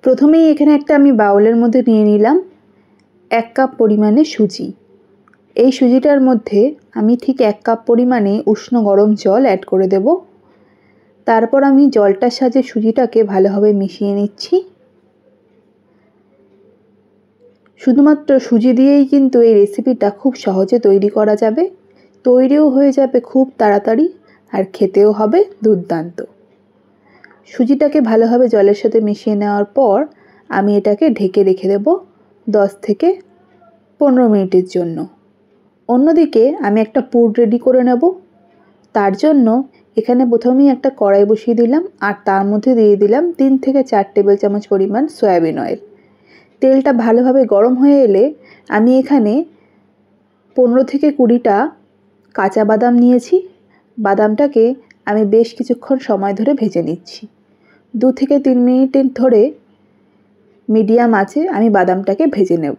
প্রথমেই এখানে একটা আমি বাউলের মধ্যে নিয়ে নিলাম 1 কাপ পরিমাণে সুজি। এই সুজিটার মধ্যে আমি ঠিক 1 কাপ পরিমাণে উষ্ণ গরম জল অ্যাড করে দেব। তারপর আমি জলটার সাথে সুজিটাকে ভালোভাবে মিশিয়ে নিচ্ছি। শুধুমাত্র সুজি দিয়েই কিন্তু এই রেসিপিটা খুব সহজে তৈরি করা যাবে, তৈরিও হয়ে যাবে খুব তাড়াতাড়ি, আর খেতেও হবে দুর্দান্ত। সুজিটাকে ভালোভাবে জলের সাথে মিশিয়ে নেওয়ার পর আমি এটাকে ঢেকে রেখে দেব 10 থেকে 15 মিনিটের জন্য। অন্যদিকে আমি একটা পুর রেডি করে নেব। তার জন্য এখানে প্রথমেই একটা কড়াই বসিয়ে দিলাম আর তার মধ্যে দিয়ে দিলাম 3 থেকে 4 টেবিল চামচ পরিমাণ সয়াবিন অয়েল। তেলটা ভালোভাবে গরম হয়ে এলে আমি এখানে 15 থেকে 20টা কাঁচা বাদাম নিয়েছি। বাদামটাকে আমি বেশ কিছুক্ষণ সময় ধরে ভেজে নিচ্ছি। 2 থেকে 3 মিনিট ধরে মিডিয়াম আঁচে আমি বাদামটাকে ভেজে নেব।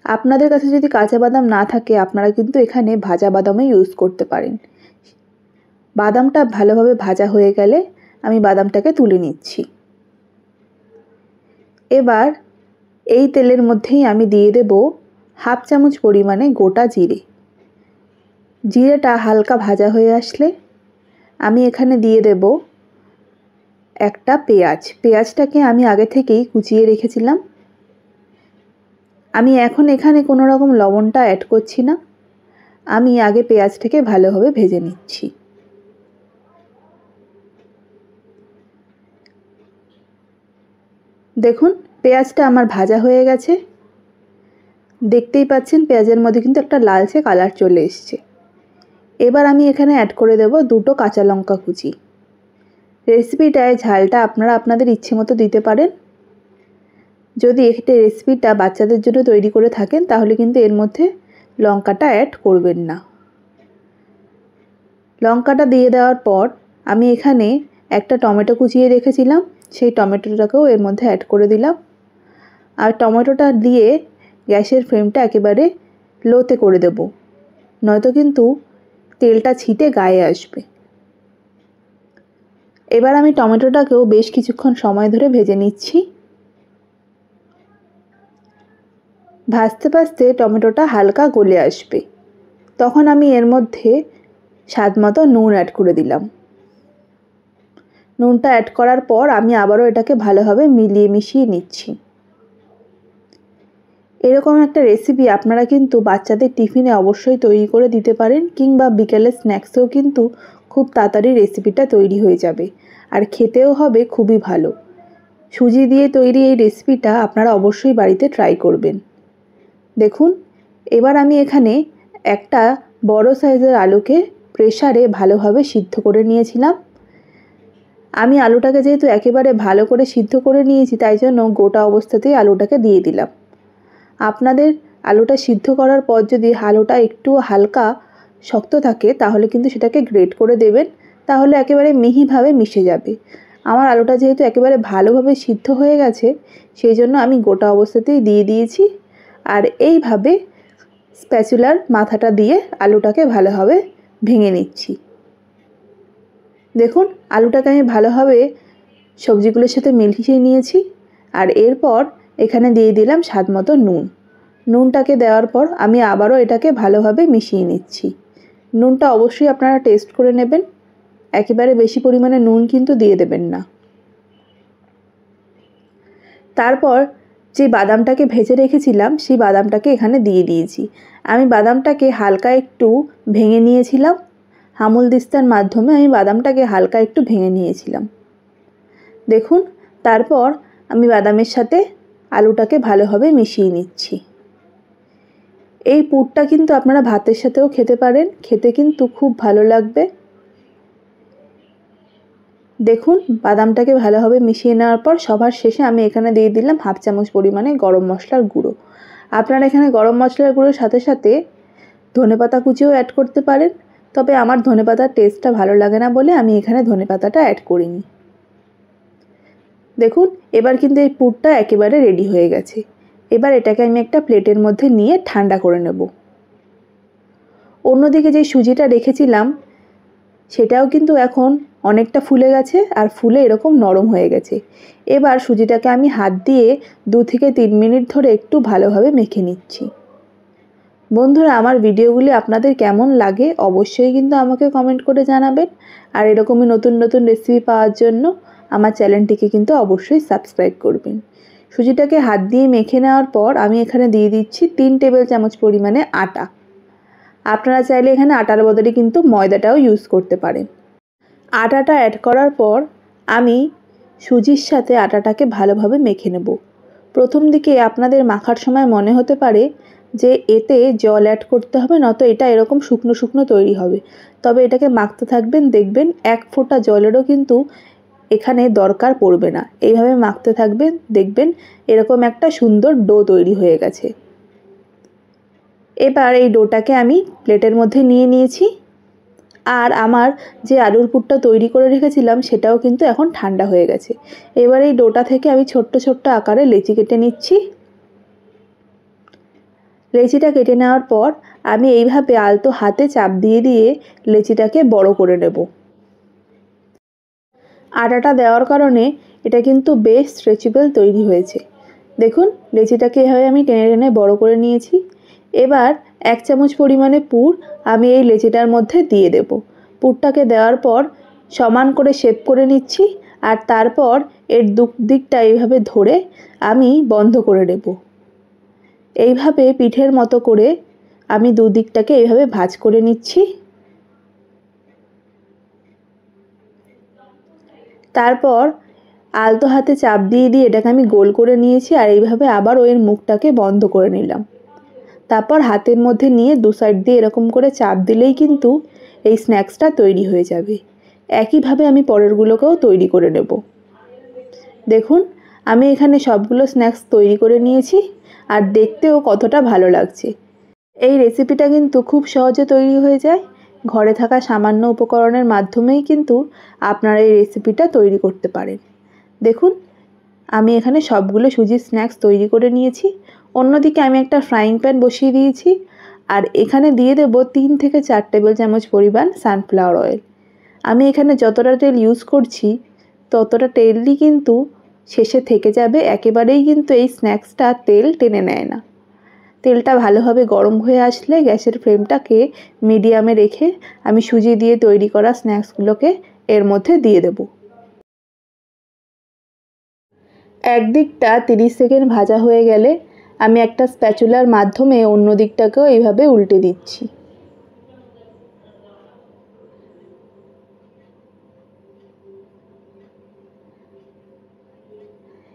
আপনাদের কাছে যদি কাঁচা বাদাম না থাকে আপনারা কিন্তু এখানে ভাজা বাদামও ইউজ করতে পারেন। বাদামটা ভালোভাবে ভাজা হয়ে গেলে আমি বাদামটাকে তুলে নিচ্ছি। এবার এই তেলের মধ্যেই আমি দিয়ে দেব 1/2 চামচ পরিমাণে গোটা জিরে। জিরেটা হালকা ভাজা হয়ে আসলে আমি এখানে দিয়ে দেব একটা পেঁয়াজ। পেঁয়াজটাকে আমি আগে থেকেই কুচিয়ে রেখেছিলাম। আমি এখন এখানে কোনো রকম লবণটা অ্যাড করছি না, আমি আগে পেঁয়াজটাকে ভালোভাবে ভেজে নিচ্ছি। দেখুন পেঁয়াজটা আমার ভাজা হয়ে গেছে। দেখতেই পাচ্ছেন পেঁয়াজের মধ্যে কিন্তু একটা লালচে কালার চলে এসছে। এবার আমি এখানে অ্যাড করে দেব 2টো কাঁচা লঙ্কা কুচি। রেসিপিটায় ঝালটা আপনারা আপনাদের ইচ্ছে মতো দিতে পারেন। যদি একটা রেসিপিটা বাচ্চাদের জন্য তৈরি করে থাকেন তাহলে কিন্তু এর মধ্যে লঙ্কাটা অ্যাড করবেন না। লঙ্কাটা দিয়ে দেওয়ার পর আমি এখানে একটা টমেটো কুচিয়ে রেখেছিলাম, সেই টমেটোটাকেও এর মধ্যে অ্যাড করে দিলাম। আর টমেটোটা দিয়ে গ্যাসের ফ্লেমটা একেবারে লোতে করে দেব, নয়তো কিন্তু তেলটা ছিটে গায়ে আসবে। এবার আমি টমেটোটাকেও বেশ কিছুক্ষণ সময় ধরে ভেজে নিচ্ছি। ভাজতে ভাজতে টমেটোটা হালকা গলে আসবে, তখন আমি এর মধ্যে স্বাদমতো নুন অ্যাড করে দিলাম। নুনটা অ্যাড করার পর আমি আবারও এটাকে ভালোভাবে মিশিয়ে নিচ্ছি। এরকম একটা রেসিপি আপনারা কিন্তু বাচ্চাদের টিফিনে অবশ্যই তৈরি করে দিতে পারেন, কিংবা বিকেলের স্ন্যাক্সেও কিন্তু খুব তাড়াতাড়ি রেসিপিটা তৈরি হয়ে যাবে, আর খেতেও হবে খুবই ভালো। সুজি দিয়ে তৈরি এই রেসিপিটা আপনারা অবশ্যই বাড়িতে ট্রাই করবেন। দেখুন এবার আমি এখানে একটা বড় সাইজের আলুকে প্রেসারে ভালোভাবে সিদ্ধ করে নিয়েছিলাম। আমি আলুটাকে যেহেতু একেবারে ভালো করে সিদ্ধ করে নিয়েছি তাই জন্য গোটা অবস্থাতেই আলুটাকে দিয়ে দিলাম। আপনাদের আলুটা সিদ্ধ করার পর যদি আলুটা একটু হালকা শক্ত থাকে তাহলে কিন্তু সেটাকে গ্রেট করে দেবেন, তাহলে একেবারে মিহিভাবে মিশে যাবে। আমার আলুটা যেহেতু একেবারে ভালোভাবে সিদ্ধ হয়ে গেছে সেই জন্য আমি গোটা অবস্থাতেই দিয়ে দিয়েছি। আর এইভাবে স্প্যাচুলার মাথাটা দিয়ে আলুটাকে ভালোভাবে ভেঙে নিচ্ছি। দেখুন আলুটাকে আমি ভালোভাবে সবজিগুলোর সাথে মিশিয়ে নিয়েছি। আর এরপর এখানে দিয়ে দিলাম স্বাদমতো নুন। নুনটাকে দেওয়ার পর আমি আবারও এটাকে ভালোভাবে মিশিয়ে নিচ্ছি। নুনটা অবশ্যই আপনারা টেস্ট করে নেবেন, একেবারে বেশি পরিমাণে নুন কিন্তু দিয়ে দেবেন না। তারপর যে বাদামটাকে ভেজে রেখেছিলাম সেই বাদামটাকে এখানে দিয়ে দিয়েছি। আমি বাদামটাকে হালকা একটু ভেঙে নিয়েছিলাম, হামুল দিস্তার মাধ্যমে আমি বাদামটাকে হালকা একটু ভেঙে নিয়েছিলাম। দেখুন তারপর আমি বাদামের সাথে আলুটাকে ভালোভাবে মিশিয়ে নিচ্ছি। এই পুরটা কিন্তু আপনারা ভাতের সাথেও খেতে পারেন, খেতে কিন্তু খুব ভালো লাগবে। দেখুন বাদামটাকে ভালোভাবে মিশিয়ে নেওয়ার পর সবার শেষে আমি এখানে দিয়ে দিলাম 1/2 চামচ পরিমাণে গরম মশলার গুঁড়ো। আপনারা এখানে গরম মশলার গুঁড়োর সাথে সাথে ধনেপাতা কুচিও অ্যাড করতে পারেন, তবে আমার ধনেপাতার টেস্টটা ভালো লাগে না বলে আমি এখানে ধনেপাতাটা অ্যাড করিনি। দেখুন এবার কিন্তু এই পুরটা একেবারে রেডি হয়ে গেছে। এবার এটাকে আমি একটা প্লেটের মধ্যে নিয়ে ঠান্ডা করে নেব। অন্যদিকে যে সুজিটা রেখেছিলাম সেটাও কিন্তু এখন অনেকটা ফুলে গেছে আর ফুলে এরকম নরম হয়ে গেছে। এবার সুজিটাকে আমি হাত দিয়ে 2 থেকে 3 মিনিট ধরে একটু ভালোভাবে মেখে নিচ্ছি। বন্ধুরা, আমার ভিডিওগুলি আপনাদের কেমন লাগে অবশ্যই কিন্তু আমাকে কমেন্ট করে জানাবেন। আর এরকমই নতুন নতুন রেসিপি পাওয়ার জন্য আমার চ্যানেলটিকে কিন্তু অবশ্যই সাবস্ক্রাইব করবেন। সুজিটাকে হাত দিয়ে মেখে নেওয়ার পর আমি এখানে দিয়ে দিচ্ছি 3 টেবিল চামচ পরিমাণে আটা। আপনারা চাইলে এখানে আটার বদলে কিন্তু ময়দাটাও ইউজ করতে পারেন। আটাটা অ্যাড করার পর আমি সুজির সাথে আটাটাকে ভালোভাবে মেখে নেব। প্রথম দিকে আপনাদের মাখার সময় মনে হতে পারে যে এতে জল অ্যাড করতে হবে, নয়তো এটা এরকম শুকনো শুকনো তৈরি হবে। তবে এটাকে মাখতে থাকবেন, দেখবেন 1 ফোঁটা জলেরও কিন্তু এখানে দরকার পড়বে না। এইভাবে মাখতে থাকবেন, দেখবেন এরকম একটা সুন্দর ডো তৈরি হয়ে গেছে। এবার এই ডোটাকে আমি প্লেটের মধ্যে নিয়ে নিয়েছি। আর আমার যে আলুর পুরটা তৈরি করে রেখেছিলাম সেটাও কিন্তু এখন ঠান্ডা হয়ে গেছে। এবার এই ডোটা থেকে আমি ছোট্ট ছোট্ট আকারে লেচি কেটে নিচ্ছি। লেচিটা কেটে নেওয়ার পর আমি এইভাবে আলতো হাতে চাপ দিয়ে দিয়ে লেচিটাকে বড় করে নেব। আটাটা দেওয়ার কারণে এটা কিন্তু বেশ স্ট্রেচেবল তৈরি হয়েছে। দেখুন, লেচিটাকে এভাবে আমি টেনে টেনে বড় করে নিয়েছি। এবার 1 চামচ পরিমাণে পুর আমি এই লেচিটার মধ্যে দিয়ে দেব। পুরটাকে দেওয়ার পর সমান করে শেপ করে নিচ্ছি। আর তারপর এর দিকটা এইভাবে ধরে আমি বন্ধ করে নেব। এইভাবে পিঠের মতো করে আমি দুদিকটাকে এইভাবে ভাঁজ করে নিচ্ছি। তারপর আলতো হাতে চাপ দিয়ে দিয়ে এটাকে আমি গোল করে নিয়েছি। আর এইভাবে আবার এর মুখটাকে বন্ধ করে নিলাম। তারপর হাতের মধ্যে নিয়ে 2 সাইড দিয়ে এরকম করে চাপ দিলেই কিন্তু এই স্ন্যাক্সটা তৈরি হয়ে যাবে। একইভাবে আমি পরেরগুলোকেও তৈরি করে নেব। দেখুন, আমি এখানে সবগুলো স্ন্যাক্স তৈরি করে নিয়েছি আর দেখতেও কতটা ভালো লাগছে। এই রেসিপিটা কিন্তু খুব সহজে তৈরি হয়ে যায়। ঘরে থাকা সামান্য উপকরণের মাধ্যমেই কিন্তু আপনারা এই রেসিপিটা তৈরি করতে পারেন। দেখুন, আমি এখানে সবগুলো সুজির স্ন্যাক্স তৈরি করে নিয়েছি। অন্যদিকে আমি একটা ফ্রাইং প্যান বসিয়ে দিয়েছি আর এখানে দিয়ে দেব 3 থেকে 4 টেবিল চামচ পরিমাণ সানফ্লাওয়ার অয়েল। আমি এখানে যতটা তেল ইউজ করছি ততটা তেলই কিন্তু শেষে থেকে যাবে। একেবারেই কিন্তু এই স্ন্যাক্সটা তেল টেনে নেয় না। তেলটা ভালোভাবে গরম হয়ে আসলে গ্যাসের ফ্লেমটাকে মিডিয়ামে রেখে আমি সুজি দিয়ে তৈরি করা স্ন্যাক্সগুলোকে এর মধ্যে দিয়ে দেব। একদিকটা 30 সেকেন্ড ভাজা হয়ে গেলে আমি একটা স্প্যাচুলার মাধ্যমে অন্য দিকটাকেও এইভাবে উল্টে দিচ্ছি।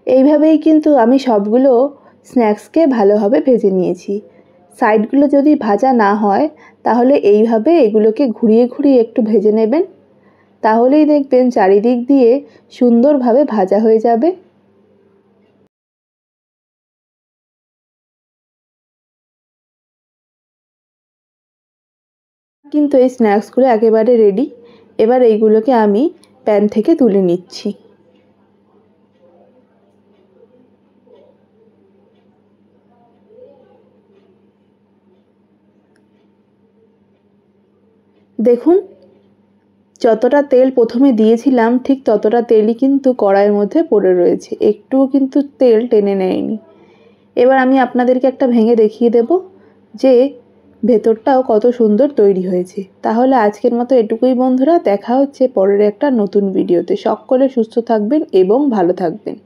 এইভাবেই কিন্তু আমি সবগুলো স্ন্যাক্সকে ভালোভাবে ভেজে নিয়েছি। সাইডগুলো যদি ভাজা না হয় তাহলে এইভাবে এগুলোকে ঘুরিয়ে ঘুরিয়ে একটু ভেজে নেবেন। তাহলেই দেখবেন চারিদিক দিয়ে সুন্দরভাবে ভাজা হয়ে যাবে। কিন্তু এই স্ন্যাক্সগুলো একেবারে রেডি। এবার এইগুলোকে আমি প্যান থেকে তুলে নিচ্ছি। দেখুন, যতটা তেল প্রথমে দিয়েছিলাম ঠিক ততটা তেলই কিন্তু কড়াইয়ের মধ্যে পড়ে রয়েছে, একটুও কিন্তু তেল টেনে নেয়নি। এবার আমি আপনাদেরকে একটা ভেঙে দেখিয়ে দেব যে ভেতরটাও কত সুন্দর তৈরি হয়েছে। তাহলে আজকের মতো এটুকুই বন্ধুরা, দেখা হচ্ছে পরের একটা নতুন ভিডিওতে। সকলে সুস্থ থাকবেন এবং ভালো থাকবেন।